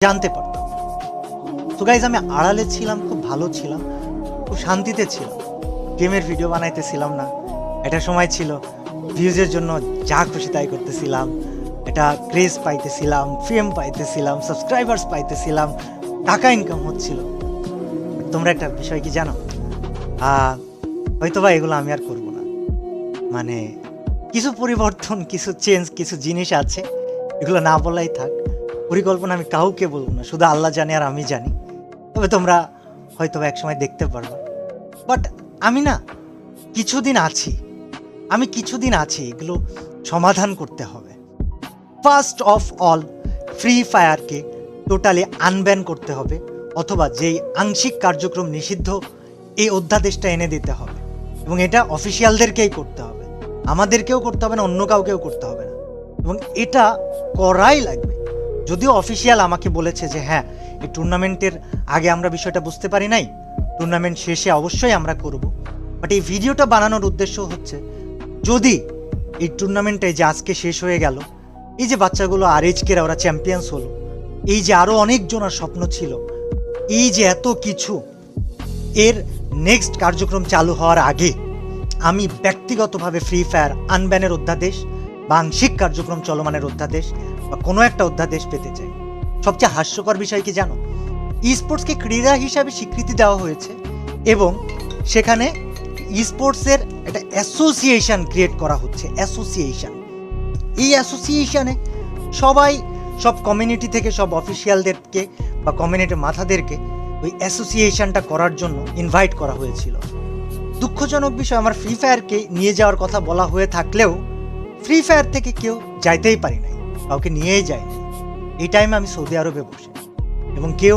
জানতে পারতাম। তো গাইজ আমি আড়ালে ছিলাম, খুব ভালো ছিলাম, খুব শান্তিতে ছিলাম। গেমের ভিডিও বানাইতেছিলাম না। একটা সময় ছিল ভিউজের জন্য যা খুশি তাই করতেছিলাম, এটা ক্রেজ পাইতেছিলাম, ফেম পাইতেছিলাম, সাবস্ক্রাইবার্স পাইতেছিলাম, টাকা ইনকাম হচ্ছিল। তোমরা একটা বিষয় কি জানো, হয়তো বা এগুলো আমি আর করবো না। মানে কিছু পরিবর্তন, কিছু চেঞ্জ, কিছু জিনিস আছে, এগুলো না বলাই থাক। পরিকল্পনা আমি কাউকে বলবো না, শুধু আল্লাহ জানে আর আমি জানি। তবে তোমরা হয়তো এক সময় দেখতে পারবে। বাট আমি না কিছুদিন আছি, এগুলো সমাধান করতে হবে। ফার্স্ট অফ অল ফ্রি ফায়ারকে টোটালি আনব্যান করতে হবে, অথবা যেই আংশিক কার্যক্রম নিষিদ্ধ এই অধ্যাদেশটা এনে দিতে হবে। এবং এটা অফিসিয়ালদেরকেই করতে হবে, আমাদেরকেও করতে হবে না, অন্য কাউকেও করতে হবে না। এবং এটা করাই লাগবে। যদিও অফিসিয়াল আমাকে বলেছে যে হ্যাঁ, এই টুর্নামেন্টের আগে আমরা বিষয়টা বুঝতে পারি নাই, টুর্নামেন্ট শেষে অবশ্যই আমরা করব। বাট এই ভিডিওটা বানানোর উদ্দেশ্য হচ্ছে, যদি এই টুর্নামেন্টে যে আজকে শেষ হয়ে গেল, এই যে বাচ্চাগুলো আরএইচকেরা ওরা চ্যাম্পিয়ন্স হলো, এই যে আরও অনেকজনের স্বপ্ন ছিল, এই যে এত কিছু, এর নেক্সট কার্যক্রম চালু হওয়ার আগে আমি ব্যক্তিগতভাবে ফ্রি ফায়ার আনব্যানের অধ্যাদেশ বা আংশিক কার্যক্রম চলমানের অধ্যাদেশ বা কোনো একটা অধ্যাদেশ পেতে চাই। সবচেয়ে হাস্যকর বিষয় কি জানো, ই স্পোর্টসকে ক্রীড়া হিসাবে স্বীকৃতি দেওয়া হয়েছে এবং সেখানে ই স্পোর্টসের একটা অ্যাসোসিয়েশন ক্রিয়েট করা হচ্ছে। এই অ্যাসোসিয়েশনে সব কমিউনিটি থেকে সব অফিসিয়ালদেরকে বা কমিউনিটির মাথাদেরকে ওই অ্যাসোসিয়েশনটা করার জন্য ইনভাইট করা হয়েছিল। দুঃখজনক বিষয়, আমার ফ্রি ফায়ারকে নিয়ে যাওয়ার কথা বলা হয়ে থাকলেও ফ্রি ফায়ার থেকে কেউ যাইতেই পারি নাই, কাউকে নিয়েই যায়নি। এই টাইমে আমি সৌদি আরবে বসে, এবং কেউ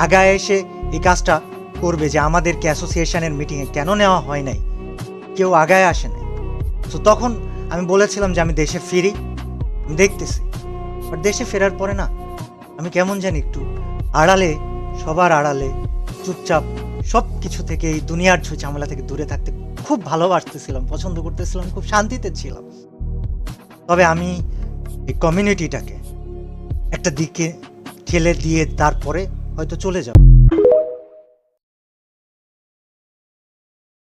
আগায় এসে এই কাজটা করবে যে আমাদেরকে অ্যাসোসিয়েশনের মিটিংয়ে কেন নেওয়া হয় নাই, কেউ আগায় আসে নাই। তো তখন আমি বলেছিলাম যে আমি দেশে ফিরি, আমি দেখতেছি। বাট দেশে ফেরার পরে না, আমি কেমন জানি একটু আড়ালে, সবার আড়ালে চুপচাপ সব কিছু থেকে, এই দুনিয়ার ঝামেলা থেকে দূরে থাকতে খুব ভালোবাসতেছিলাম, পছন্দ করতেছিলাম, খুব শান্তিতে ছিলাম। তবে আমি এই কমিউনিটিটাকে একটা দিকে ঠেলে দিয়ে তারপরে হয়তো চলে যাব।